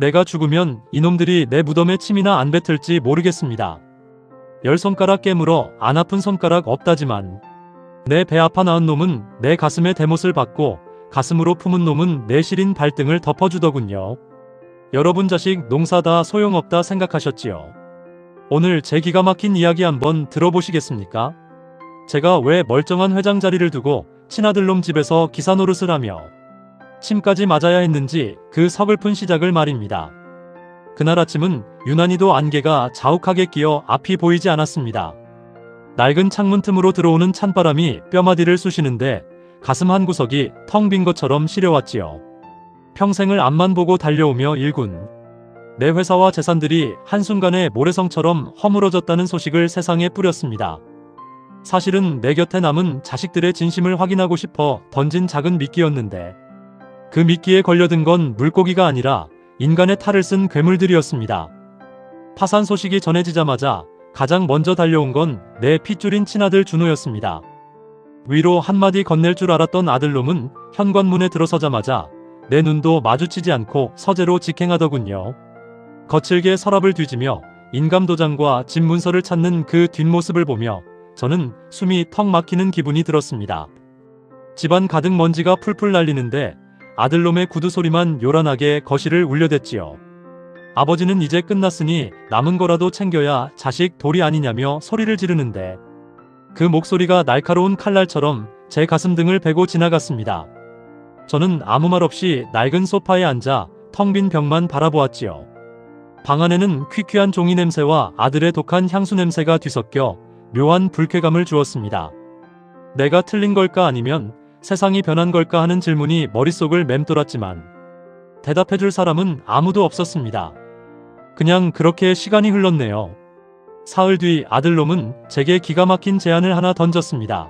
내가 죽으면 이놈들이 내 무덤에 침이나 안 뱉을지 모르겠습니다. 10손가락 깨물어 안 아픈 손가락 없다지만 내 배 아파 낳은 놈은 내 가슴에 대못을 받고 가슴으로 품은 놈은 내 시린 발등을 덮어주더군요. 여러분 자식 농사 다 소용없다 생각하셨지요? 오늘 제 기가 막힌 이야기 한번 들어보시겠습니까? 제가 왜 멀쩡한 회장 자리를 두고 친아들놈 집에서 기사 노릇을 하며 침까지 맞아야 했는지 그 서글픈 시작을 말입니다. 그날 아침은 유난히도 안개가 자욱하게 끼어 앞이 보이지 않았습니다. 낡은 창문 틈으로 들어오는 찬바람이 뼈마디를 쑤시는데 가슴 한구석이 텅 빈 것처럼 시려왔지요. 평생을 앞만 보고 달려오며 일군 내 회사와 재산들이 한순간에 모래성처럼 허물어졌다는 소식을 세상에 뿌렸습니다. 사실은 내 곁에 남은 자식들의 진심을 확인하고 싶어 던진 작은 미끼였는데 그 미끼에 걸려든 건 물고기가 아니라 인간의 탈을 쓴 괴물들이었습니다. 파산 소식이 전해지자마자 가장 먼저 달려온 건 내 핏줄인 친아들 준호였습니다. 위로 한마디 건넬 줄 알았던 아들놈은 현관문에 들어서자마자 내 눈도 마주치지 않고 서재로 직행하더군요. 거칠게 서랍을 뒤지며 인감도장과 집 문서를 찾는 그 뒷모습을 보며 저는 숨이 턱 막히는 기분이 들었습니다. 집안 가득 먼지가 풀풀 날리는데 아들놈의 구두 소리만 요란하게 거실을 울려댔지요. 아버지는 이제 끝났으니 남은 거라도 챙겨야 자식 돌이 아니냐며 소리를 지르는데 그 목소리가 날카로운 칼날처럼 제 가슴 등을 베고 지나갔습니다. 저는 아무 말 없이 낡은 소파에 앉아 텅 빈 벽만 바라보았지요. 방 안에는 퀴퀴한 종이 냄새와 아들의 독한 향수 냄새가 뒤섞여 묘한 불쾌감을 주었습니다. 내가 틀린 걸까 아니면 세상이 변한 걸까 하는 질문이 머릿속을 맴돌았지만 대답해줄 사람은 아무도 없었습니다. 그냥 그렇게 시간이 흘렀네요. 사흘 뒤 아들놈은 제게 기가 막힌 제안을 하나 던졌습니다.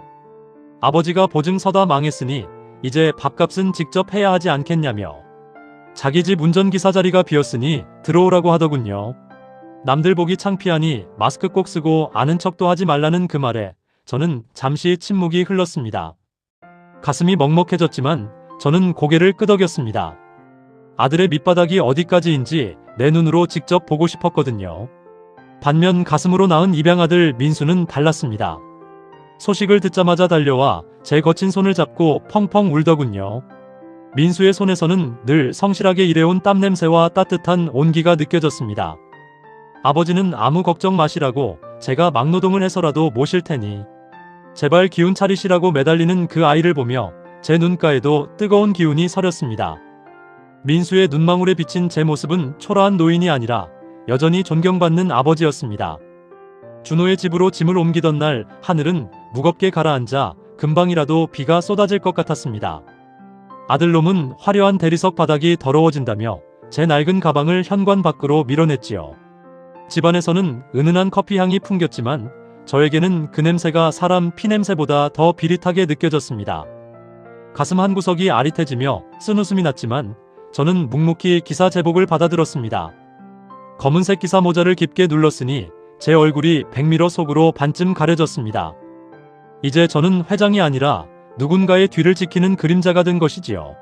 아버지가 보증 서다 망했으니 이제 밥값은 직접 해야 하지 않겠냐며 자기 집 운전기사 자리가 비었으니 들어오라고 하더군요. 남들 보기 창피하니 마스크 꼭 쓰고 아는 척도 하지 말라는 그 말에 저는 잠시 침묵이 흘렀습니다. 가슴이 먹먹해졌지만 저는 고개를 끄덕였습니다. 아들의 밑바닥이 어디까지인지 내 눈으로 직접 보고 싶었거든요. 반면 가슴으로 낳은 입양아들 민수는 달랐습니다. 소식을 듣자마자 달려와 제 거친 손을 잡고 펑펑 울더군요. 민수의 손에서는 늘 성실하게 일해온 땀냄새와 따뜻한 온기가 느껴졌습니다. 아버지는 아무 걱정 마시라고 제가 막노동을 해서라도 모실 테니 제발 기운 차리시라고 매달리는 그 아이를 보며 제 눈가에도 뜨거운 기운이 서렸습니다. 민수의 눈망울에 비친 제 모습은 초라한 노인이 아니라 여전히 존경받는 아버지였습니다. 준호의 집으로 짐을 옮기던 날 하늘은 무겁게 가라앉아 금방이라도 비가 쏟아질 것 같았습니다. 아들놈은 화려한 대리석 바닥이 더러워진다며 제 낡은 가방을 현관 밖으로 밀어냈지요. 집안에서는 은은한 커피 향이 풍겼지만 저에게는 그 냄새가 사람 피냄새보다 더 비릿하게 느껴졌습니다. 가슴 한구석이 아릿해지며 쓴웃음이 났지만 저는 묵묵히 기사 제복을 받아들었습니다. 검은색 기사 모자를 깊게 눌렀으니 제 얼굴이 백미러 속으로 반쯤 가려졌습니다. 이제 저는 회장이 아니라 누군가의 뒤를 지키는 그림자가 된 것이지요.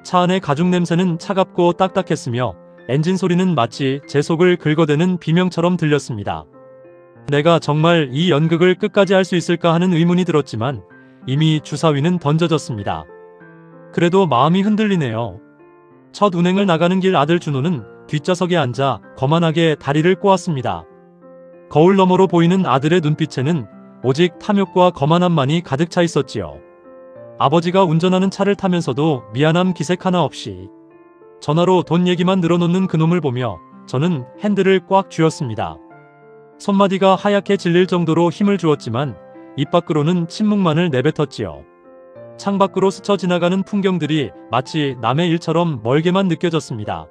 차 안의 가죽 냄새는 차갑고 딱딱했으며 엔진 소리는 마치 제 속을 긁어대는 비명처럼 들렸습니다. 내가 정말 이 연극을 끝까지 할 수 있을까 하는 의문이 들었지만 이미 주사위는 던져졌습니다. 그래도 마음이 흔들리네요. 첫 운행을 나가는 길 아들 준호는 뒷좌석에 앉아 거만하게 다리를 꼬았습니다. 거울 너머로 보이는 아들의 눈빛에는 오직 탐욕과 거만함만이 가득 차 있었지요. 아버지가 운전하는 차를 타면서도 미안함 기색 하나 없이 전화로 돈 얘기만 늘어놓는 그놈을 보며 저는 핸들을 꽉 쥐었습니다. 손마디가 하얗게 질릴 정도로 힘을 주었지만 입 밖으로는 침묵만을 내뱉었지요. 창밖으로 스쳐 지나가는 풍경들이 마치 남의 일처럼 멀게만 느껴졌습니다.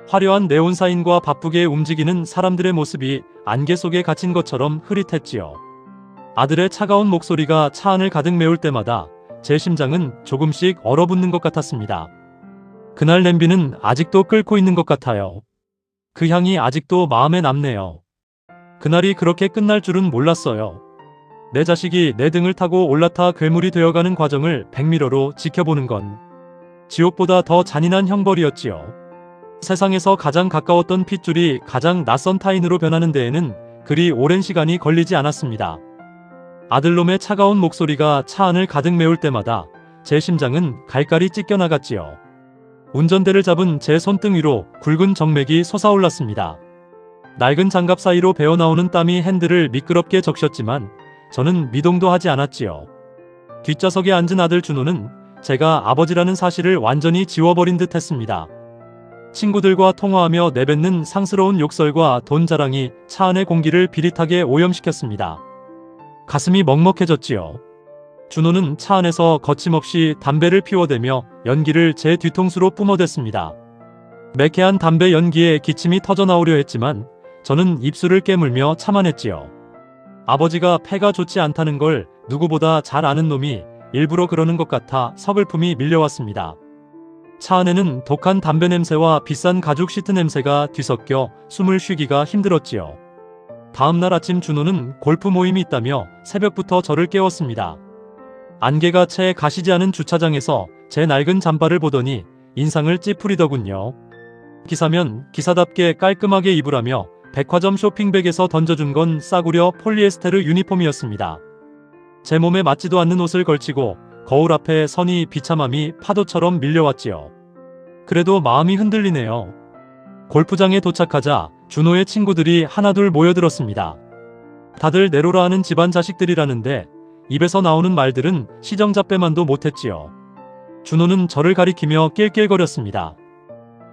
화려한 네온사인과 바쁘게 움직이는 사람들의 모습이 안개 속에 갇힌 것처럼 흐릿했지요. 아들의 차가운 목소리가 차 안을 가득 메울 때마다 제 심장은 조금씩 얼어붙는 것 같았습니다. 그날 냄비는 아직도 끓고 있는 것 같아요. 그 향이 아직도 마음에 남네요. 그날이 그렇게 끝날 줄은 몰랐어요. 내 자식이 내 등을 타고 올라타 괴물이 되어가는 과정을 백미러로 지켜보는 건 지옥보다 더 잔인한 형벌이었지요. 세상에서 가장 가까웠던 핏줄이 가장 낯선 타인으로 변하는 데에는 그리 오랜 시간이 걸리지 않았습니다. 아들놈의 차가운 목소리가 차 안을 가득 메울 때마다 제 심장은 갈갈이 찢겨나갔지요. 운전대를 잡은 제 손등 위로 굵은 정맥이 솟아올랐습니다. 낡은 장갑 사이로 배어나오는 땀이 핸들을 미끄럽게 적셨지만 저는 미동도 하지 않았지요. 뒷좌석에 앉은 아들 준호는 제가 아버지라는 사실을 완전히 지워버린 듯 했습니다. 친구들과 통화하며 내뱉는 상스러운 욕설과 돈 자랑이 차 안의 공기를 비릿하게 오염시켰습니다. 가슴이 먹먹해졌지요. 준호는 차 안에서 거침없이 담배를 피워대며 연기를 제 뒤통수로 뿜어댔습니다. 매캐한 담배 연기에 기침이 터져나오려 했지만 저는 입술을 깨물며 참아냈지요. 아버지가 폐가 좋지 않다는 걸 누구보다 잘 아는 놈이 일부러 그러는 것 같아 서글픔이 밀려왔습니다. 차 안에는 독한 담배 냄새와 비싼 가죽 시트 냄새가 뒤섞여 숨을 쉬기가 힘들었지요. 다음날 아침 준호는 골프 모임이 있다며 새벽부터 저를 깨웠습니다. 안개가 채 가시지 않은 주차장에서 제 낡은 잠바를 보더니 인상을 찌푸리더군요. 기사면 기사답게 깔끔하게 입으라며 백화점 쇼핑백에서 던져준 건 싸구려 폴리에스테르 유니폼이었습니다. 제 몸에 맞지도 않는 옷을 걸치고 거울 앞에 서니 비참함이 파도처럼 밀려왔지요. 그래도 마음이 흔들리네요. 골프장에 도착하자 준호의 친구들이 하나둘 모여들었습니다. 다들 내로라 하는 집안 자식들이라는데 입에서 나오는 말들은 시정잡배만도 못했지요. 준호는 저를 가리키며 낄낄거렸습니다.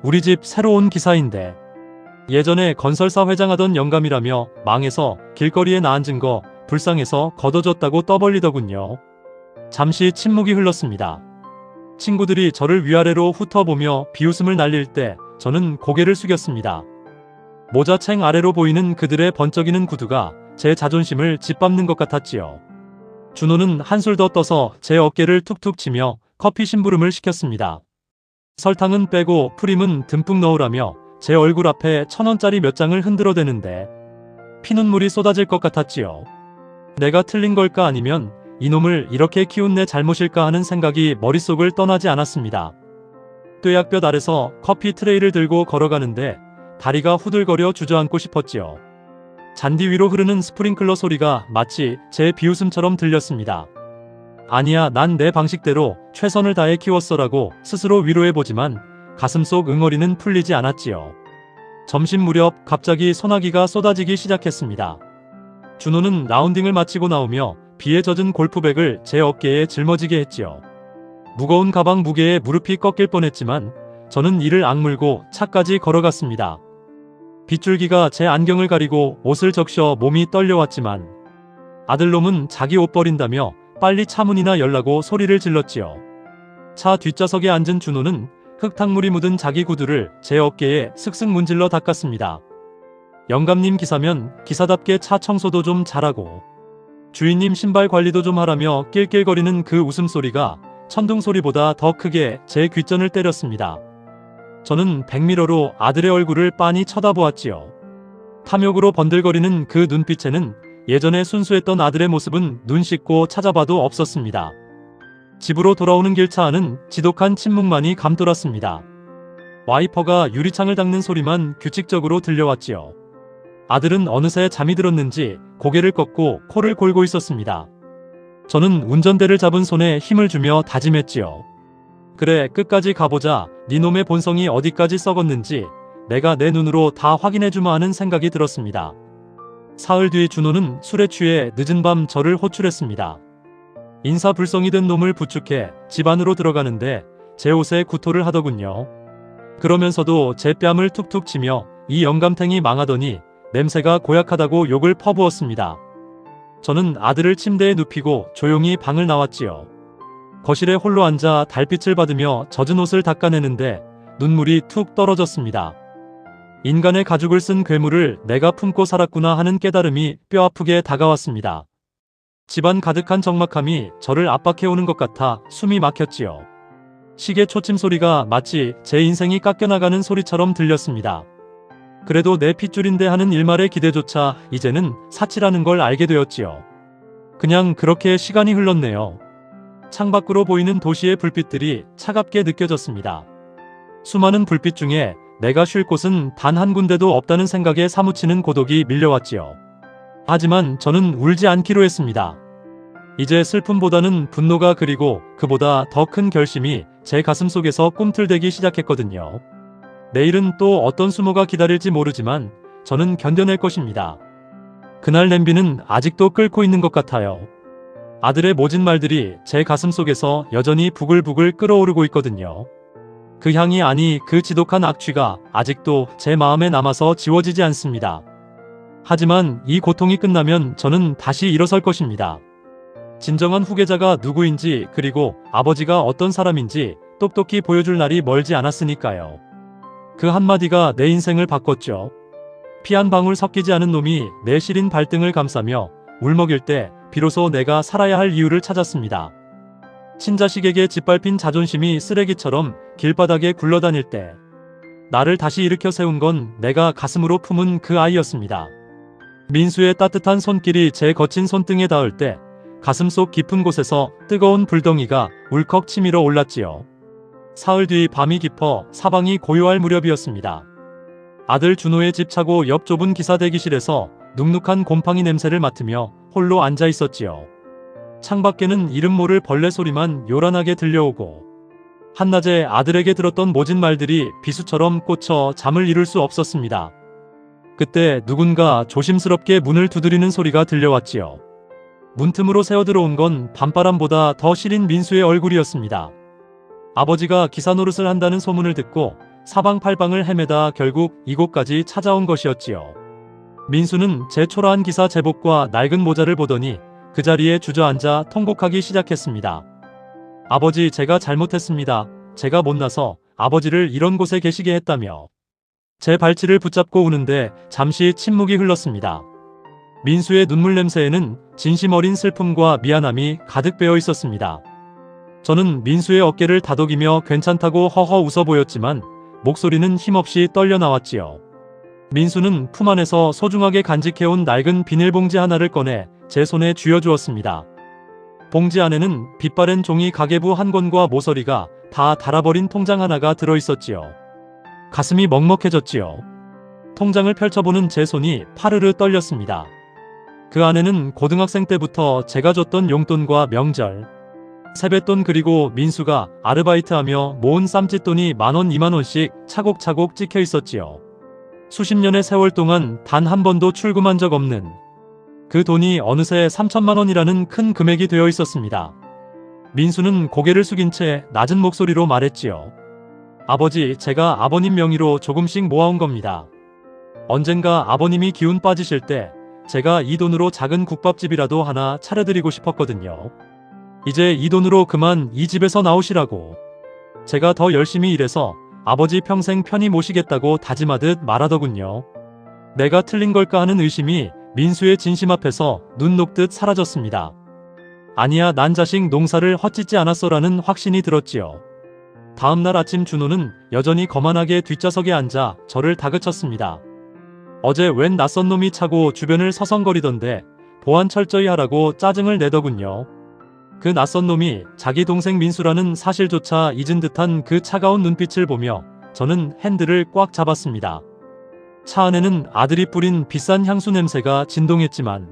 우리 집 새로 온 기사인데 예전에 건설사 회장하던 영감이라며 망해서 길거리에 나앉은 거 불쌍해서 걷어줬다고 떠벌리더군요. 잠시 침묵이 흘렀습니다. 친구들이 저를 위아래로 훑어보며 비웃음을 날릴 때 저는 고개를 숙였습니다. 모자챙 아래로 보이는 그들의 번쩍이는 구두가 제 자존심을 짓밟는 것 같았지요. 준호는 한술 더 떠서 제 어깨를 툭툭 치며 커피 심부름을 시켰습니다. 설탕은 빼고 프림은 듬뿍 넣으라며 제 얼굴 앞에 1,000원짜리 몇 장을 흔들어대는데 피눈물이 쏟아질 것 같았지요. 내가 틀린 걸까 아니면 이놈을 이렇게 키운 내 잘못일까 하는 생각이 머릿속을 떠나지 않았습니다. 뙤약볕 아래서 커피 트레이를 들고 걸어가는데 다리가 후들거려 주저앉고 싶었지요. 잔디 위로 흐르는 스프링클러 소리가 마치 제 비웃음처럼 들렸습니다. 아니야, 난 내 방식대로 최선을 다해 키웠어라고 스스로 위로해보지만 가슴속 응어리는 풀리지 않았지요. 점심 무렵 갑자기 소나기가 쏟아지기 시작했습니다. 준호는 라운딩을 마치고 나오며 비에 젖은 골프백을 제 어깨에 짊어지게 했지요. 무거운 가방 무게에 무릎이 꺾일 뻔했지만 저는 이를 악물고 차까지 걸어갔습니다. 빗줄기가 제 안경을 가리고 옷을 적셔 몸이 떨려왔지만 아들놈은 자기 옷 버린다며 빨리 차 문이나 열라고 소리를 질렀지요. 차 뒷좌석에 앉은 준호는 흙탕물이 묻은 자기 구두를 제 어깨에 슥슥 문질러 닦았습니다. 영감님 기사면 기사답게 차 청소도 좀 잘하고 주인님 신발 관리도 좀 하라며 낄낄거리는 그 웃음소리가 천둥소리보다 더 크게 제 귓전을 때렸습니다. 저는 백미러로 아들의 얼굴을 빤히 쳐다보았지요. 탐욕으로 번들거리는 그 눈빛에는 예전에 순수했던 아들의 모습은 눈 씻고 찾아봐도 없었습니다. 집으로 돌아오는 길 차 안은 지독한 침묵만이 감돌았습니다. 와이퍼가 유리창을 닦는 소리만 규칙적으로 들려왔지요. 아들은 어느새 잠이 들었는지 고개를 꺾고 코를 골고 있었습니다. 저는 운전대를 잡은 손에 힘을 주며 다짐했지요. 그래, 끝까지 가보자. 네 놈의 본성이 어디까지 썩었는지 내가 내 눈으로 다 확인해주마 하는 생각이 들었습니다. 사흘 뒤 준호는 술에 취해 늦은 밤 저를 호출했습니다. 인사불성이 된 놈을 부축해 집 안으로 들어가는데 제 옷에 구토를 하더군요. 그러면서도 제 뺨을 툭툭 치며 이 영감탱이 망하더니 냄새가 고약하다고 욕을 퍼부었습니다. 저는 아들을 침대에 눕히고 조용히 방을 나왔지요. 거실에 홀로 앉아 달빛을 받으며 젖은 옷을 닦아내는데 눈물이 툭 떨어졌습니다. 인간의 가죽을 쓴 괴물을 내가 품고 살았구나 하는 깨달음이 뼈아프게 다가왔습니다. 집안 가득한 적막함이 저를 압박해오는 것 같아 숨이 막혔지요. 시계 초침 소리가 마치 제 인생이 깎여나가는 소리처럼 들렸습니다. 그래도 내 핏줄인데 하는 일말의 기대조차 이제는 사치라는 걸 알게 되었지요. 그냥 그렇게 시간이 흘렀네요. 창밖으로 보이는 도시의 불빛들이 차갑게 느껴졌습니다. 수많은 불빛 중에 내가 쉴 곳은 단 한 군데도 없다는 생각에 사무치는 고독이 밀려왔지요. 하지만 저는 울지 않기로 했습니다. 이제 슬픔보다는 분노가, 그리고 그보다 더 큰 결심이 제 가슴속에서 꿈틀대기 시작했거든요. 내일은 또 어떤 수모가 기다릴지 모르지만 저는 견뎌낼 것입니다. 그날 냄비는 아직도 끓고 있는 것 같아요. 아들의 모진 말들이 제 가슴속에서 여전히 부글부글 끓어오르고 있거든요. 그 향이, 아니 그 지독한 악취가 아직도 제 마음에 남아서 지워지지 않습니다. 하지만 이 고통이 끝나면 저는 다시 일어설 것입니다. 진정한 후계자가 누구인지, 그리고 아버지가 어떤 사람인지 똑똑히 보여줄 날이 멀지 않았으니까요. 그 한마디가 내 인생을 바꿨죠. 피 한 방울 섞이지 않은 놈이 내 시린 발등을 감싸며 울먹일 때 비로소 내가 살아야 할 이유를 찾았습니다. 친자식에게 짓밟힌 자존심이 쓰레기처럼 길바닥에 굴러다닐 때 나를 다시 일으켜 세운 건 내가 가슴으로 품은 그 아이였습니다. 민수의 따뜻한 손길이 제 거친 손등에 닿을 때 가슴속 깊은 곳에서 뜨거운 불덩이가 울컥 치밀어 올랐지요. 사흘 뒤 밤이 깊어 사방이 고요할 무렵이었습니다. 아들 준호의 집 차고 옆 좁은 기사 대기실에서 눅눅한 곰팡이 냄새를 맡으며 홀로 앉아 있었지요. 창밖에는 이름 모를 벌레 소리만 요란하게 들려오고 한낮에 아들에게 들었던 모진 말들이 비수처럼 꽂혀 잠을 이룰 수 없었습니다. 그때 누군가 조심스럽게 문을 두드리는 소리가 들려왔지요. 문틈으로 새어들어온 건 밤바람보다 더 시린 민수의 얼굴이었습니다. 아버지가 기사 노릇을 한다는 소문을 듣고 사방팔방을 헤매다 결국 이곳까지 찾아온 것이었지요. 민수는 제 초라한 기사 제복과 낡은 모자를 보더니 그 자리에 주저앉아 통곡하기 시작했습니다. 아버지, 제가 잘못했습니다. 제가 못나서 아버지를 이런 곳에 계시게 했다며 제 발치를 붙잡고 우는데 잠시 침묵이 흘렀습니다. 민수의 눈물 냄새에는 진심 어린 슬픔과 미안함이 가득 배어 있었습니다. 저는 민수의 어깨를 다독이며 괜찮다고 허허 웃어 보였지만 목소리는 힘없이 떨려 나왔지요. 민수는 품 안에서 소중하게 간직해온 낡은 비닐봉지 하나를 꺼내 제 손에 쥐어주었습니다. 봉지 안에는 빛바랜 종이 가계부 한 권과 모서리가 다 닳아버린 통장 하나가 들어있었지요. 가슴이 먹먹해졌지요. 통장을 펼쳐보는 제 손이 파르르 떨렸습니다. 그 안에는 고등학생 때부터 제가 줬던 용돈과 명절, 세뱃돈, 그리고 민수가 아르바이트하며 모은 쌈짓돈이 10,000원, 20,000원씩 차곡차곡 찍혀 있었지요. 수십 년의 세월 동안 단 한 번도 출금한 적 없는 그 돈이 어느새 3,000만 원이라는 큰 금액이 되어 있었습니다. 민수는 고개를 숙인 채 낮은 목소리로 말했지요. 아버지, 제가 아버님 명의로 조금씩 모아온 겁니다. 언젠가 아버님이 기운 빠지실 때 제가 이 돈으로 작은 국밥집이라도 하나 차려드리고 싶었거든요. 이제 이 돈으로 그만 이 집에서 나오시라고. 제가 더 열심히 일해서 아버지 평생 편히 모시겠다고 다짐하듯 말하더군요. 내가 틀린 걸까 하는 의심이 민수의 진심 앞에서 눈 녹듯 사라졌습니다. 아니야, 난 자식 농사를 헛짓지 않았어라는 확신이 들었지요. 다음날 아침 준호는 여전히 거만하게 뒷좌석에 앉아 저를 다그쳤습니다. 어제 웬 낯선 놈이 차고 주변을 서성거리던데 보안 철저히 하라고 짜증을 내더군요. 그 낯선 놈이 자기 동생 민수라는 사실조차 잊은 듯한 그 차가운 눈빛을 보며 저는 핸들을 꽉 잡았습니다. 차 안에는 아들이 뿌린 비싼 향수 냄새가 진동했지만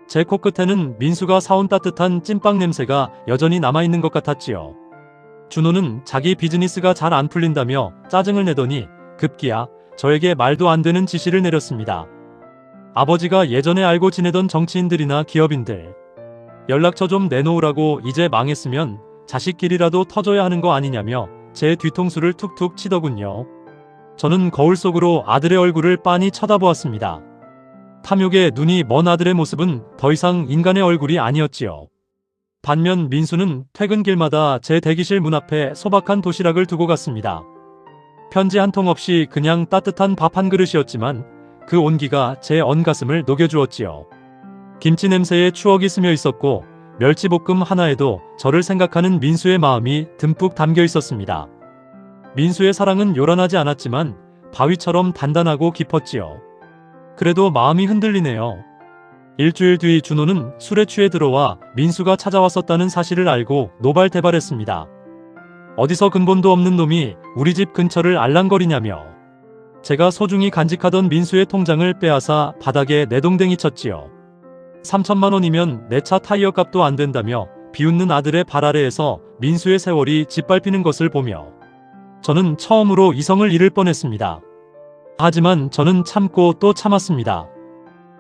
제 코끝에는 민수가 사온 따뜻한 찐빵 냄새가 여전히 남아있는 것 같았지요. 준호는 자기 비즈니스가 잘 안 풀린다며 짜증을 내더니 급기야 저에게 말도 안 되는 지시를 내렸습니다. 아버지가 예전에 알고 지내던 정치인들이나 기업인들 연락처 좀 내놓으라고, 이제 망했으면 자식끼리라도 터져야 하는 거 아니냐며 제 뒤통수를 툭툭 치더군요. 저는 거울 속으로 아들의 얼굴을 빤히 쳐다보았습니다. 탐욕에 눈이 먼 아들의 모습은 더 이상 인간의 얼굴이 아니었지요. 반면 민수는 퇴근길마다 제 대기실 문 앞에 소박한 도시락을 두고 갔습니다. 편지 한 통 없이 그냥 따뜻한 밥 한 그릇이었지만 그 온기가 제 언 가슴을 녹여주었지요. 김치 냄새에 추억이 스며 있었고 멸치볶음 하나에도 저를 생각하는 민수의 마음이 듬뿍 담겨 있었습니다. 민수의 사랑은 요란하지 않았지만 바위처럼 단단하고 깊었지요. 그래도 마음이 흔들리네요. 일주일 뒤 준호는 술에 취해 들어와 민수가 찾아왔었다는 사실을 알고 노발대발했습니다. 어디서 근본도 없는 놈이 우리 집 근처를 알랑거리냐며 제가 소중히 간직하던 민수의 통장을 빼앗아 바닥에 내동댕이 쳤지요. 3천만 원이면 내 차 타이어 값도 안 된다며 비웃는 아들의 발 아래에서 민수의 세월이 짓밟히는 것을 보며 저는 처음으로 이성을 잃을 뻔했습니다. 하지만 저는 참고 또 참았습니다.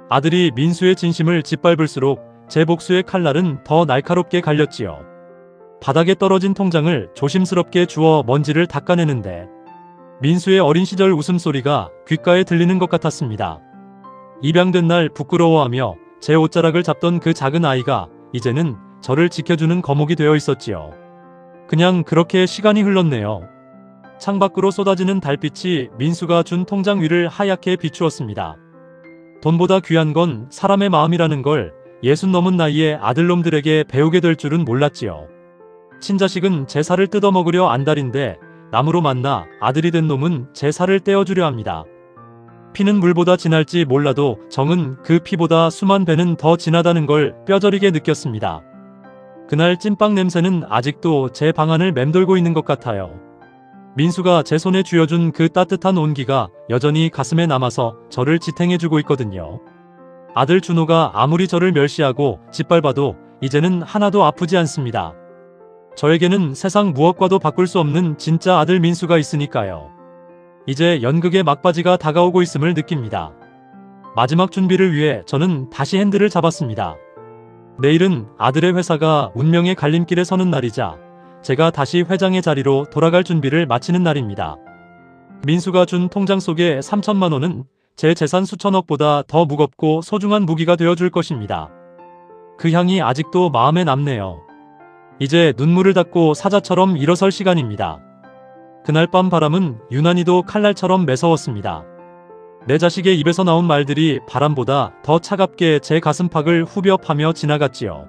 아들이 민수의 진심을 짓밟을수록 제 복수의 칼날은 더 날카롭게 갈렸지요. 바닥에 떨어진 통장을 조심스럽게 주워 먼지를 닦아내는데 민수의 어린 시절 웃음소리가 귓가에 들리는 것 같았습니다. 입양된 날 부끄러워하며 제 옷자락을 잡던 그 작은 아이가 이제는 저를 지켜주는 거목이 되어 있었지요. 그냥 그렇게 시간이 흘렀네요. 창밖으로 쏟아지는 달빛이 민수가 준 통장 위를 하얗게 비추었습니다. 돈보다 귀한 건 사람의 마음이라는 걸 60 넘은 나이에 아들놈들에게 배우게 될 줄은 몰랐지요. 친자식은 제 살을 뜯어먹으려 안달인데 나무로 만나 아들이 된 놈은 제 살을 떼어주려 합니다. 피는 물보다 진할지 몰라도 정은 그 피보다 수만 배는 더 진하다는 걸 뼈저리게 느꼈습니다. 그날 찐빵 냄새는 아직도 제 방안을 맴돌고 있는 것 같아요. 민수가 제 손에 쥐어준 그 따뜻한 온기가 여전히 가슴에 남아서 저를 지탱해주고 있거든요. 아들 준호가 아무리 저를 멸시하고 짓밟아도 이제는 하나도 아프지 않습니다. 저에게는 세상 무엇과도 바꿀 수 없는 진짜 아들 민수가 있으니까요. 이제 연극의 막바지가 다가오고 있음을 느낍니다. 마지막 준비를 위해 저는 다시 핸들을 잡았습니다. 내일은 아들의 회사가 운명의 갈림길에 서는 날이자 제가 다시 회장의 자리로 돌아갈 준비를 마치는 날입니다. 민수가 준 통장 속의 3천만 원은 제 재산 수천억보다 더 무겁고 소중한 무기가 되어줄 것입니다. 그 향이 아직도 마음에 남네요. 이제 눈물을 닦고 사자처럼 일어설 시간입니다. 그날 밤 바람은 유난히도 칼날처럼 매서웠습니다. 내 자식의 입에서 나온 말들이 바람보다 더 차갑게 제 가슴팍을 후벼 파며 지나갔지요.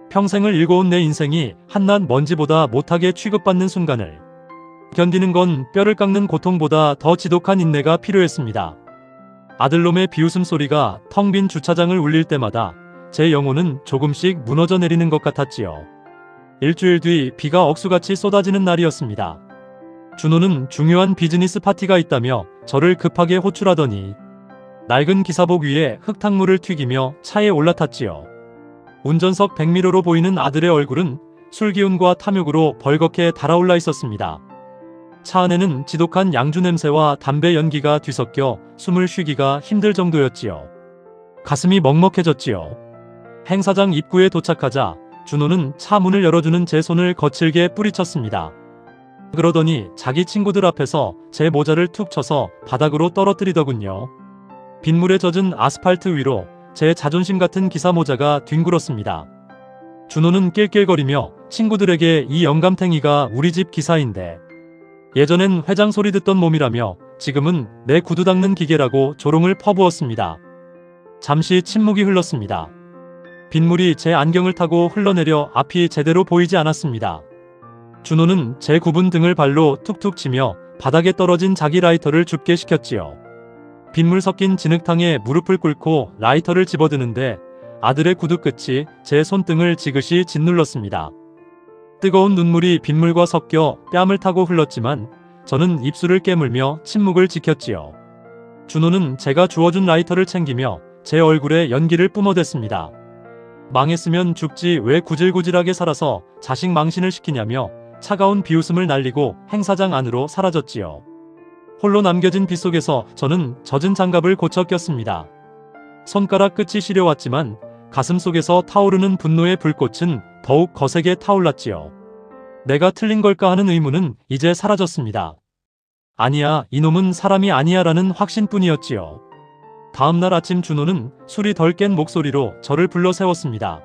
평생을 일궈온 내 인생이 한낱 먼지보다 못하게 취급받는 순간을 견디는 건 뼈를 깎는 고통보다 더 지독한 인내가 필요했습니다. 아들놈의 비웃음 소리가 텅 빈 주차장을 울릴 때마다 제 영혼은 조금씩 무너져 내리는 것 같았지요. 일주일 뒤 비가 억수같이 쏟아지는 날이었습니다. 준호는 중요한 비즈니스 파티가 있다며 저를 급하게 호출하더니 낡은 기사복 위에 흙탕물을 튀기며 차에 올라탔지요. 운전석 백미러로 보이는 아들의 얼굴은 술기운과 탐욕으로 벌겋게 달아올라 있었습니다. 차 안에는 지독한 양주 냄새와 담배 연기가 뒤섞여 숨을 쉬기가 힘들 정도였지요. 가슴이 먹먹해졌지요. 행사장 입구에 도착하자 준호는 차 문을 열어주는 제 손을 거칠게 뿌리쳤습니다. 그러더니 자기 친구들 앞에서 제 모자를 툭 쳐서 바닥으로 떨어뜨리더군요. 빗물에 젖은 아스팔트 위로 제 자존심 같은 기사 모자가 뒹굴었습니다. 준호는 낄낄거리며 친구들에게 이 영감탱이가 우리 집 기사인데 예전엔 회장 소리 듣던 몸이라며 지금은 내 구두 닦는 기계라고 조롱을 퍼부었습니다. 잠시 침묵이 흘렀습니다. 빗물이 제 안경을 타고 흘러내려 앞이 제대로 보이지 않았습니다. 준호는 제 굽은 등을 발로 툭툭 치며 바닥에 떨어진 자기 라이터를 줍게 시켰지요. 빗물 섞인 진흙탕에 무릎을 꿇고 라이터를 집어드는데 아들의 구두 끝이 제 손등을 지그시 짓눌렀습니다. 뜨거운 눈물이 빗물과 섞여 뺨을 타고 흘렀지만 저는 입술을 깨물며 침묵을 지켰지요. 준호는 제가 주워준 라이터를 챙기며 제 얼굴에 연기를 뿜어댔습니다. 망했으면 죽지 왜 구질구질하게 살아서 자식 망신을 시키냐며 차가운 비웃음을 날리고 행사장 안으로 사라졌지요. 홀로 남겨진 빗속에서 저는 젖은 장갑을 고쳐 꼈습니다. 손가락 끝이 시려왔지만 가슴속에서 타오르는 분노의 불꽃은 더욱 거세게 타올랐지요. 내가 틀린 걸까 하는 의문은 이제 사라졌습니다. 아니야, 이놈은 사람이 아니야 라는 확신뿐이었지요. 다음날 아침 준호는 술이 덜 깬 목소리로 저를 불러 세웠습니다.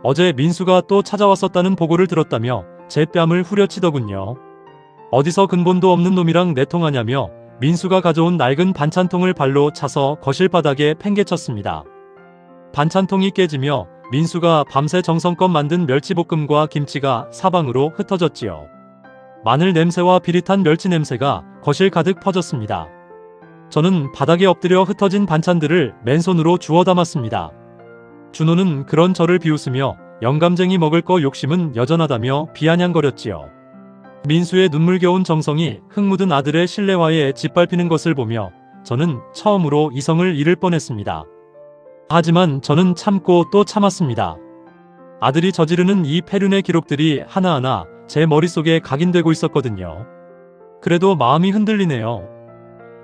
어제 민수가 또 찾아왔었다는 보고를 들었다며 제 뺨을 후려치더군요. 어디서 근본도 없는 놈이랑 내통하냐며 민수가 가져온 낡은 반찬통을 발로 차서 거실 바닥에 팽개쳤습니다. 반찬통이 깨지며 민수가 밤새 정성껏 만든 멸치볶음과 김치가 사방으로 흩어졌지요. 마늘 냄새와 비릿한 멸치 냄새가 거실 가득 퍼졌습니다. 저는 바닥에 엎드려 흩어진 반찬들을 맨손으로 주워 담았습니다. 준호는 그런 저를 비웃으며 영감쟁이 먹을 거 욕심은 여전하다며 비아냥거렸지요. 민수의 눈물겨운 정성이 흙 묻은 아들의 실내화에 짓밟히는 것을 보며 저는 처음으로 이성을 잃을 뻔했습니다. 하지만 저는 참고 또 참았습니다. 아들이 저지르는 이 폐륜의 기록들이 하나하나 제 머릿속에 각인되고 있었거든요. 그래도 마음이 흔들리네요.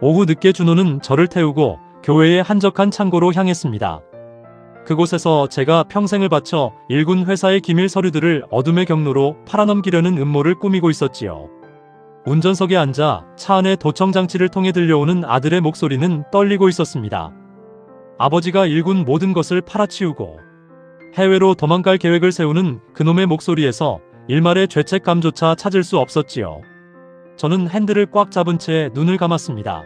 오후 늦게 준호는 저를 태우고 교회의 한적한 창고로 향했습니다. 그곳에서 제가 평생을 바쳐 일군 회사의 기밀 서류들을 어둠의 경로로 팔아넘기려는 음모를 꾸미고 있었지요. 운전석에 앉아 차 안의 도청장치를 통해 들려오는 아들의 목소리는 떨리고 있었습니다. 아버지가 일군 모든 것을 팔아치우고 해외로 도망갈 계획을 세우는 그놈의 목소리에서 일말의 죄책감조차 찾을 수 없었지요. 저는 핸들을 꽉 잡은 채 눈을 감았습니다.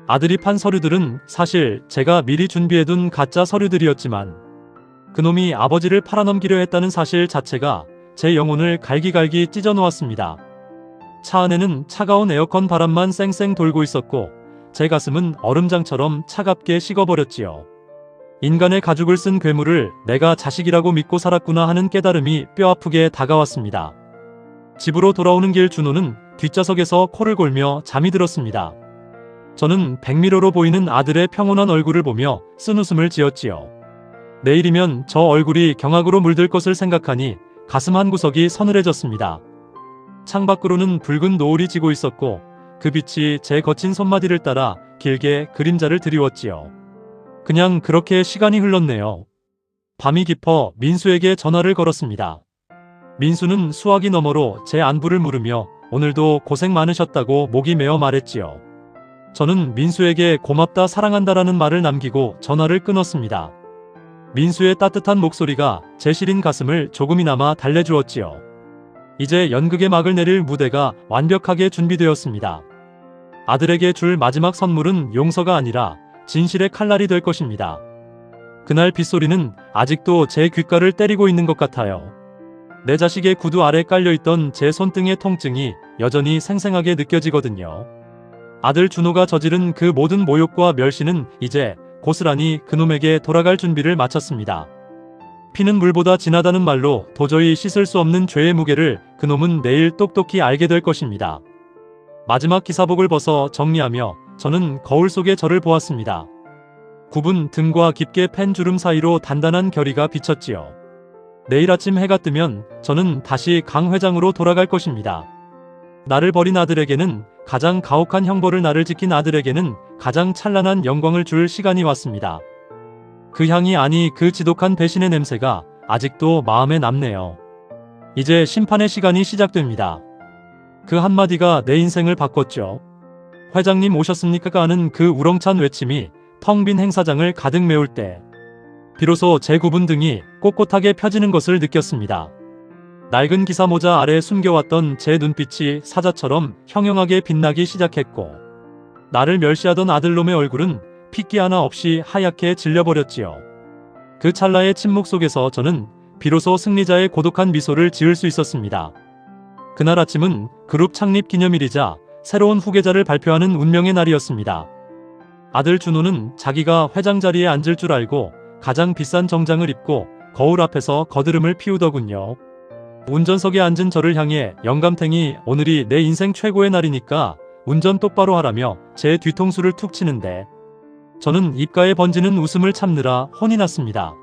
아들이 판 서류들은 사실 제가 미리 준비해둔 가짜 서류들이었지만 그놈이 아버지를 팔아넘기려 했다는 사실 자체가 제 영혼을 갈기갈기 찢어놓았습니다. 차 안에는 차가운 에어컨 바람만 쌩쌩 돌고 있었고 제 가슴은 얼음장처럼 차갑게 식어버렸지요. 인간의 가죽을 쓴 괴물을 내가 자식이라고 믿고 살았구나 하는 깨달음이 뼈아프게 다가왔습니다. 집으로 돌아오는 길 준호는 뒷좌석에서 코를 골며 잠이 들었습니다. 저는 백미러로 보이는 아들의 평온한 얼굴을 보며 쓴웃음을 지었지요. 내일이면 저 얼굴이 경악으로 물들 것을 생각하니 가슴 한구석이 서늘해졌습니다. 창밖으로는 붉은 노을이 지고 있었고 그 빛이 제 거친 손마디를 따라 길게 그림자를 드리웠지요. 그냥 그렇게 시간이 흘렀네요. 밤이 깊어 민수에게 전화를 걸었습니다. 민수는 수화기 너머로 제 안부를 물으며 오늘도 고생 많으셨다고 목이 메어 말했지요. 저는 민수에게 고맙다 사랑한다라는 말을 남기고 전화를 끊었습니다. 민수의 따뜻한 목소리가 제 시린 가슴을 조금이나마 달래주었지요. 이제 연극의 막을 내릴 무대가 완벽하게 준비되었습니다. 아들에게 줄 마지막 선물은 용서가 아니라 진실의 칼날이 될 것입니다. 그날 빗소리는 아직도 제 귓가를 때리고 있는 것 같아요. 내 자식의 구두 아래 깔려있던 제 손등의 통증이 여전히 생생하게 느껴지거든요. 아들 준호가 저지른 그 모든 모욕과 멸시는 이제 고스란히 그놈에게 돌아갈 준비를 마쳤습니다. 피는 물보다 진하다는 말로 도저히 씻을 수 없는 죄의 무게를 그놈은 내일 똑똑히 알게 될 것입니다. 마지막 기사복을 벗어 정리하며 저는 거울 속에 저를 보았습니다. 굽은 등과 깊게 팬 주름 사이로 단단한 결의가 비쳤지요. 내일 아침 해가 뜨면 저는 다시 강 회장으로 돌아갈 것입니다. 나를 버린 아들에게는 가장 가혹한 형벌을 나를 지킨 아들에게는 가장 찬란한 영광을 줄 시간이 왔습니다. 그 향이 아니 그 지독한 배신의 냄새가 아직도 마음에 남네요. 이제 심판의 시간이 시작됩니다. 그 한마디가 내 인생을 바꿨죠. 회장님 오셨습니까가 하는 그 우렁찬 외침이 텅 빈 행사장을 가득 메울 때 비로소 제 굽은 등이 꼿꼿하게 펴지는 것을 느꼈습니다. 낡은 기사 모자 아래 숨겨왔던 제 눈빛이 사자처럼 형형하게 빛나기 시작했고 나를 멸시하던 아들놈의 얼굴은 핏기 하나 없이 하얗게 질려버렸지요. 그 찰나의 침묵 속에서 저는 비로소 승리자의 고독한 미소를 지을 수 있었습니다. 그날 아침은 그룹 창립 기념일이자 새로운 후계자를 발표하는 운명의 날이었습니다. 아들 준호는 자기가 회장 자리에 앉을 줄 알고 가장 비싼 정장을 입고 거울 앞에서 거드름을 피우더군요. 운전석에 앉은 저를 향해 영감탱이 오늘이 내 인생 최고의 날이니까 운전 똑바로 하라며 제 뒤통수를 툭 치는데 저는 입가에 번지는 웃음을 참느라 혼이 났습니다.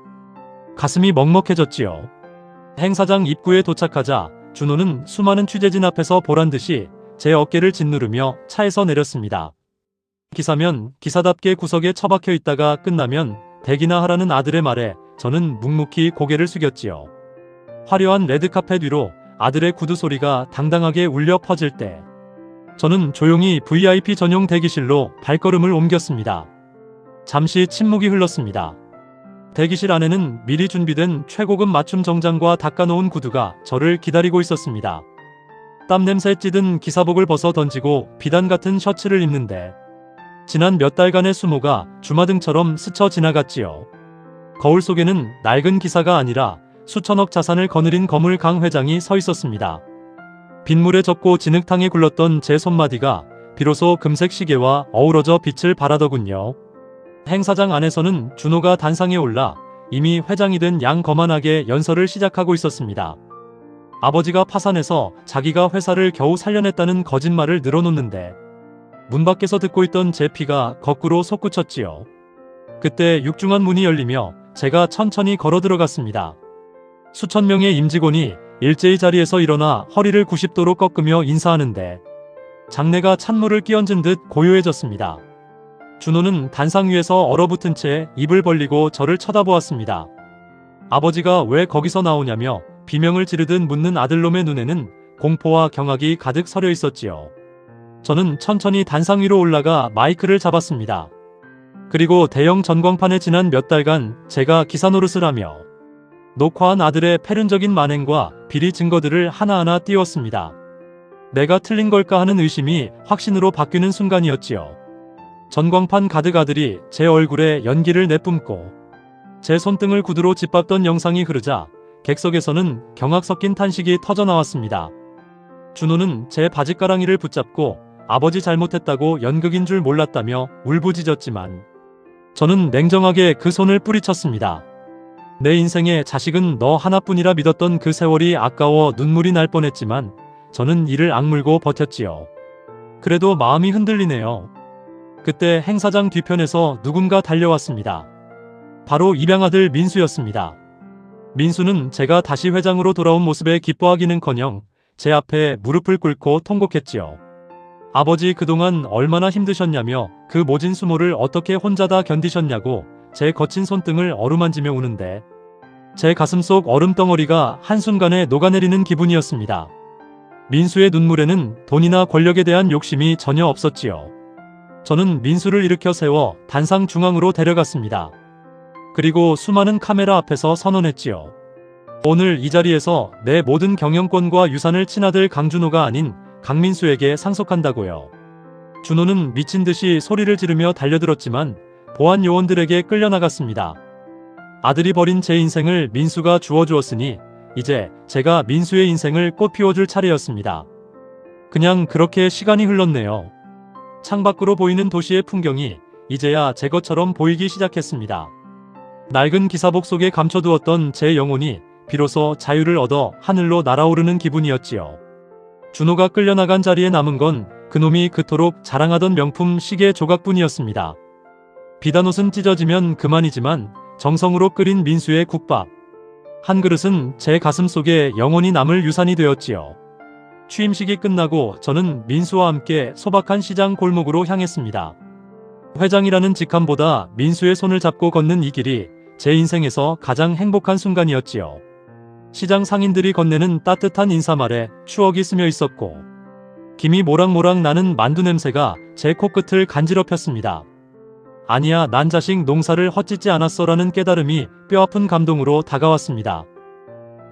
가슴이 먹먹해졌지요. 행사장 입구에 도착하자 준호는 수많은 취재진 앞에서 보란듯이 제 어깨를 짓누르며 차에서 내렸습니다. 기사면 기사답게 구석에 처박혀 있다가 끝나면 대기나 하라는 아들의 말에 저는 묵묵히 고개를 숙였지요. 화려한 레드카펫 위로 아들의 구두 소리가 당당하게 울려 퍼질 때 저는 조용히 VIP 전용 대기실로 발걸음을 옮겼습니다. 잠시 침묵이 흘렀습니다. 대기실 안에는 미리 준비된 최고급 맞춤 정장과 닦아놓은 구두가 저를 기다리고 있었습니다. 땀냄새 찌든 기사복을 벗어 던지고 비단 같은 셔츠를 입는데 지난 몇 달간의 수모가 주마등처럼 스쳐 지나갔지요. 거울 속에는 낡은 기사가 아니라 수천억 자산을 거느린 거물 강 회장이 서 있었습니다. 빗물에 젖고 진흙탕에 굴렀던 제 손마디가 비로소 금색 시계와 어우러져 빛을 발하더군요. 행사장 안에서는 준호가 단상에 올라 이미 회장이 된 양 거만하게 연설을 시작하고 있었습니다. 아버지가 파산해서 자기가 회사를 겨우 살려냈다는 거짓말을 늘어놓는데 문 밖에서 듣고 있던 제 피가 거꾸로 솟구쳤지요. 그때 육중한 문이 열리며 제가 천천히 걸어 들어갔습니다. 수천 명의 임직원이 일제히 자리에서 일어나 허리를 90도로 꺾으며 인사하는데 장내가 찬물을 끼얹은 듯 고요해졌습니다. 준호는 단상 위에서 얼어붙은 채 입을 벌리고 저를 쳐다보았습니다. 아버지가 왜 거기서 나오냐며 비명을 지르듯 묻는 아들놈의 눈에는 공포와 경악이 가득 서려 있었지요. 저는 천천히 단상 위로 올라가 마이크를 잡았습니다. 그리고 대형 전광판에 지난 몇 달간 제가 기사 노릇을 하며 녹화한 아들의 패륜적인 만행과 비리 증거들을 하나하나 띄웠습니다. 내가 틀린 걸까 하는 의심이 확신으로 바뀌는 순간이었지요. 전광판 가득 아들이 제 얼굴에 연기를 내뿜고 제 손등을 구두로 짓밟던 영상이 흐르자 객석에서는 경악 섞인 탄식이 터져나왔습니다. 준호는 제 바짓가랑이를 붙잡고 아버지 잘못했다고 연극인 줄 몰랐다며 울부짖었지만 저는 냉정하게 그 손을 뿌리쳤습니다. 내 인생에 자식은 너 하나뿐이라 믿었던 그 세월이 아까워 눈물이 날 뻔했지만 저는 이를 악물고 버텼지요. 그래도 마음이 흔들리네요. 그때 행사장 뒤편에서 누군가 달려왔습니다. 바로 입양아들 민수였습니다. 민수는 제가 다시 회장으로 돌아온 모습에 기뻐하기는커녕 제 앞에 무릎을 꿇고 통곡했지요. 아버지 그동안 얼마나 힘드셨냐며 그 모진 수모를 어떻게 혼자 다 견디셨냐고 제 거친 손등을 어루만지며 우는데 제 가슴속 얼음덩어리가 한순간에 녹아내리는 기분이었습니다. 민수의 눈물에는 돈이나 권력에 대한 욕심이 전혀 없었지요. 저는 민수를 일으켜 세워 단상 중앙으로 데려갔습니다. 그리고 수많은 카메라 앞에서 선언했지요. 오늘 이 자리에서 내 모든 경영권과 유산을 친아들 강준호가 아닌 강민수에게 상속한다고요. 준호는 미친 듯이 소리를 지르며 달려들었지만 보안 요원들에게 끌려나갔습니다. 아들이 버린 제 인생을 민수가 주워주었으니 이제 제가 민수의 인생을 꽃피워줄 차례였습니다. 그냥 그렇게 시간이 흘렀네요. 창밖으로 보이는 도시의 풍경이 이제야 제 것처럼 보이기 시작했습니다. 낡은 기사복 속에 감춰두었던 제 영혼이 비로소 자유를 얻어 하늘로 날아오르는 기분이었지요. 준호가 끌려나간 자리에 남은 건 그놈이 그토록 자랑하던 명품 시계 조각뿐이었습니다. 비단옷은 찢어지면 그만이지만 정성으로 끓인 민수의 국밥 한 그릇은 제 가슴 속에 영원히 남을 유산이 되었지요. 취임식이 끝나고 저는 민수와 함께 소박한 시장 골목으로 향했습니다. 회장이라는 직함보다 민수의 손을 잡고 걷는 이 길이 제 인생에서 가장 행복한 순간이었지요. 시장 상인들이 건네는 따뜻한 인사말에 추억이 스며 있었고 김이 모락모락 나는 만두 냄새가 제 코끝을 간지럽혔습니다. 아니야, 난 자식 농사를 헛짓지 않았어라는 깨달음이 뼈아픈 감동으로 다가왔습니다.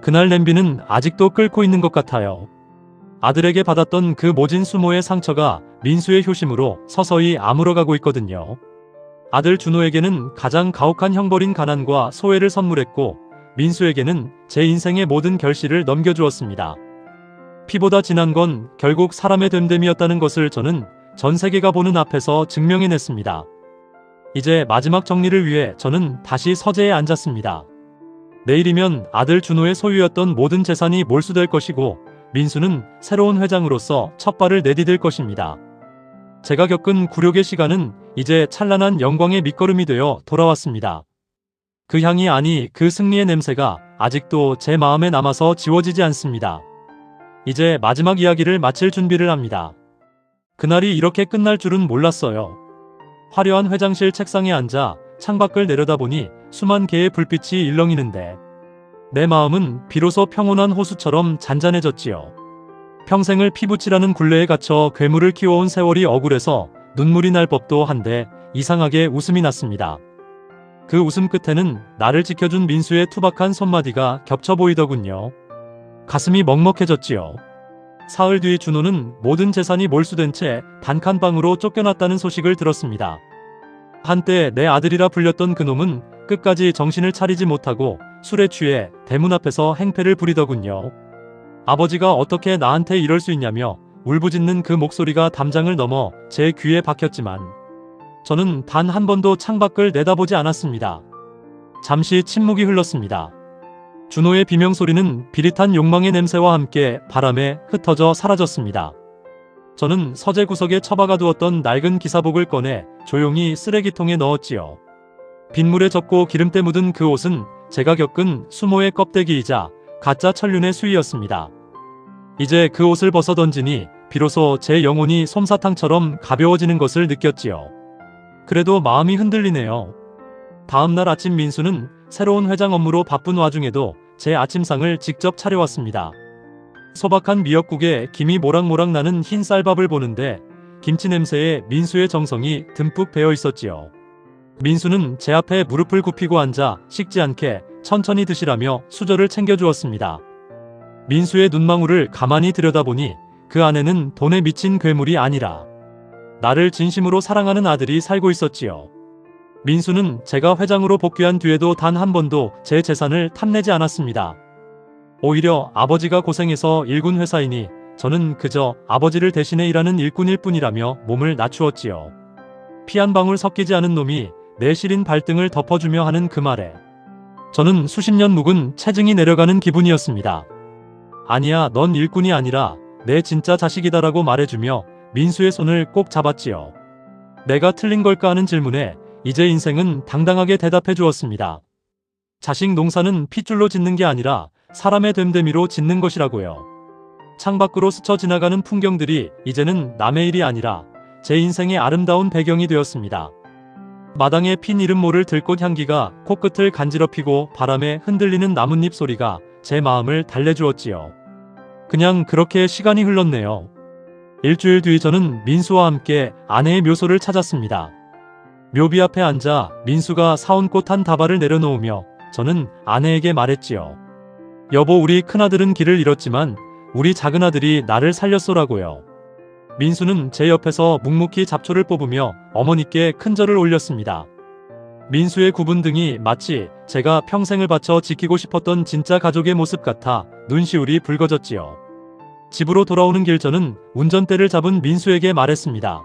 그날 냄비는 아직도 끓고 있는 것 같아요. 아들에게 받았던 그 모진 수모의 상처가 민수의 효심으로 서서히 아물어가고 있거든요. 아들 준호에게는 가장 가혹한 형벌인 가난과 소외를 선물했고 민수에게는 제 인생의 모든 결실을 넘겨주었습니다. 피보다 진한 건 결국 사람의 됨됨이었다는 것을 저는 전 세계가 보는 앞에서 증명해냈습니다. 이제 마지막 정리를 위해 저는 다시 서재에 앉았습니다. 내일이면 아들 준호의 소유였던 모든 재산이 몰수될 것이고 민수는 새로운 회장으로서 첫 발을 내디딜 것입니다. 제가 겪은 굴욕의 시간은 이제 찬란한 영광의 밑거름이 되어 돌아왔습니다. 그 향이 아니 그 승리의 냄새가 아직도 제 마음에 남아서 지워지지 않습니다. 이제 마지막 이야기를 마칠 준비를 합니다. 그날이 이렇게 끝날 줄은 몰랐어요. 화려한 회장실 책상에 앉아 창밖을 내려다보니 수만 개의 불빛이 일렁이는데 내 마음은 비로소 평온한 호수처럼 잔잔해졌지요. 평생을 피부치라는 굴레에 갇혀 괴물을 키워온 세월이 억울해서 눈물이 날 법도 한데 이상하게 웃음이 났습니다. 그 웃음 끝에는 나를 지켜준 민수의 투박한 손마디가 겹쳐 보이더군요. 가슴이 먹먹해졌지요. 사흘 뒤 준호는 모든 재산이 몰수된 채 단칸방으로 쫓겨났다는 소식을 들었습니다. 한때 내 아들이라 불렸던 그놈은 끝까지 정신을 차리지 못하고 술에 취해 대문 앞에서 행패를 부리더군요. 아버지가 어떻게 나한테 이럴 수 있냐며 울부짖는 그 목소리가 담장을 넘어 제 귀에 박혔지만 저는 단 한 번도 창밖을 내다보지 않았습니다. 잠시 침묵이 흘렀습니다. 준호의 비명소리는 비릿한 욕망의 냄새와 함께 바람에 흩어져 사라졌습니다. 저는 서재 구석에 처박아 두었던 낡은 기사복을 꺼내 조용히 쓰레기통에 넣었지요. 빗물에 젖고 기름때 묻은 그 옷은 제가 겪은 수모의 껍데기이자 가짜 천륜의 수위였습니다. 이제 그 옷을 벗어 던지니 비로소 제 영혼이 솜사탕처럼 가벼워지는 것을 느꼈지요. 그래도 마음이 흔들리네요. 다음날 아침 민수는 새로운 회장 업무로 바쁜 와중에도 제 아침상을 직접 차려왔습니다. 소박한 미역국에 김이 모락모락 나는 흰 쌀밥을 보는데 김치 냄새에 민수의 정성이 듬뿍 배어 있었지요. 민수는 제 앞에 무릎을 굽히고 앉아 식지 않게 천천히 드시라며 수저를 챙겨주었습니다. 민수의 눈망울을 가만히 들여다보니 그 안에는 돈에 미친 괴물이 아니라 나를 진심으로 사랑하는 아들이 살고 있었지요. 민수는 제가 회장으로 복귀한 뒤에도 단 한 번도 제 재산을 탐내지 않았습니다. 오히려 아버지가 고생해서 일군 회사이니 저는 그저 아버지를 대신해 일하는 일꾼일 뿐이라며 몸을 낮추었지요. 피 한 방울 섞이지 않은 놈이 내 시린 발등을 덮어주며 하는 그 말에 저는 수십 년 묵은 체증이 내려가는 기분이었습니다. 아니야, 넌 일꾼이 아니라 내 진짜 자식이다라고 말해주며 민수의 손을 꼭 잡았지요. 내가 틀린 걸까 하는 질문에 이제 인생은 당당하게 대답해 주었습니다. 자식 농사는 핏줄로 짓는 게 아니라 사람의 됨됨이로 짓는 것이라고요. 창밖으로 스쳐 지나가는 풍경들이 이제는 남의 일이 아니라 제 인생의 아름다운 배경이 되었습니다. 마당에 핀 이름 모를 들꽃 향기가 코끝을 간지럽히고 바람에 흔들리는 나뭇잎 소리가 제 마음을 달래주었지요. 그냥 그렇게 시간이 흘렀네요. 일주일 뒤 저는 민수와 함께 아내의 묘소를 찾았습니다. 묘비 앞에 앉아 민수가 사온 꽃 한 다발을 내려놓으며 저는 아내에게 말했지요. 여보, 우리 큰아들은 길을 잃었지만 우리 작은아들이 나를 살렸소라고요. 민수는 제 옆에서 묵묵히 잡초를 뽑으며 어머니께 큰절을 올렸습니다. 민수의 굽은 등이 마치 제가 평생을 바쳐 지키고 싶었던 진짜 가족의 모습 같아 눈시울이 붉어졌지요. 집으로 돌아오는 길 저는 운전대를 잡은 민수에게 말했습니다.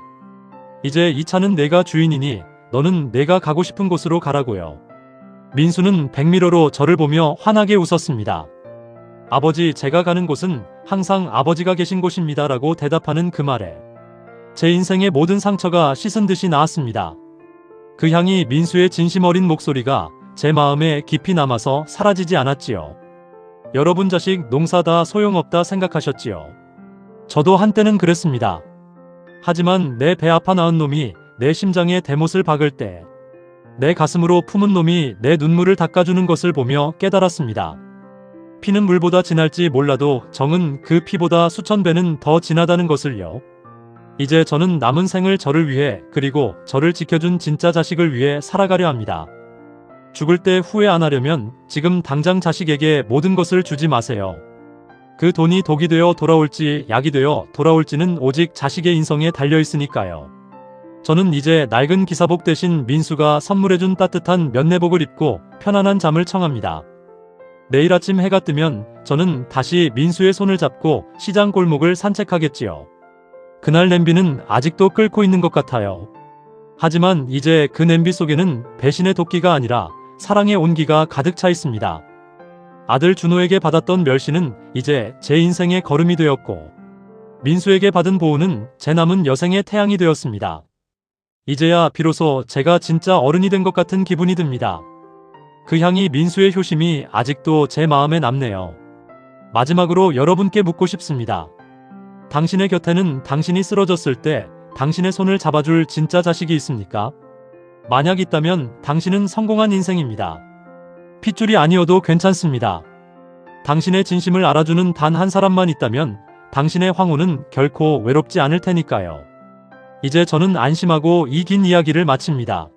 이제 이 차는 내가 주인이니 너는 내가 가고 싶은 곳으로 가라고요. 민수는 백미러로 저를 보며 환하게 웃었습니다. 아버지, 제가 가는 곳은 항상 아버지가 계신 곳입니다 라고 대답하는 그 말에 제 인생의 모든 상처가 씻은 듯이 나았습니다. 그 향이 민수의 진심 어린 목소리가 제 마음에 깊이 남아서 사라지지 않았지요. 여러분 자식 농사 다 소용없다 생각하셨지요. 저도 한때는 그랬습니다. 하지만 내 배 아파 낳은 놈이 내 심장에 대못을 박을 때 내 가슴으로 품은 놈이 내 눈물을 닦아주는 것을 보며 깨달았습니다. 피는 물보다 진할지 몰라도 정은 그 피보다 수천 배는 더 진하다는 것을요. 이제 저는 남은 생을 저를 위해 그리고 저를 지켜준 진짜 자식을 위해 살아가려 합니다. 죽을 때 후회 안 하려면 지금 당장 자식에게 모든 것을 주지 마세요. 그 돈이 독이 되어 돌아올지 약이 되어 돌아올지는 오직 자식의 인성에 달려 있으니까요. 저는 이제 낡은 기사복 대신 민수가 선물해준 따뜻한 면내복을 입고 편안한 잠을 청합니다. 내일 아침 해가 뜨면 저는 다시 민수의 손을 잡고 시장 골목을 산책하겠지요. 그날 냄비는 아직도 끓고 있는 것 같아요. 하지만 이제 그 냄비 속에는 배신의 도끼가 아니라 사랑의 온기가 가득 차 있습니다. 아들 준호에게 받았던 멸시는 이제 제 인생의 걸음이 되었고 민수에게 받은 보호는 제 남은 여생의 태양이 되었습니다. 이제야 비로소 제가 진짜 어른이 된 것 같은 기분이 듭니다. 그 향이 민수의 효심이 아직도 제 마음에 남네요. 마지막으로 여러분께 묻고 싶습니다. 당신의 곁에는 당신이 쓰러졌을 때 당신의 손을 잡아줄 진짜 자식이 있습니까? 만약 있다면 당신은 성공한 인생입니다. 핏줄이 아니어도 괜찮습니다. 당신의 진심을 알아주는 단 한 사람만 있다면 당신의 황혼은 결코 외롭지 않을 테니까요. 이제 저는 안심하고 이 긴 이야기를 마칩니다.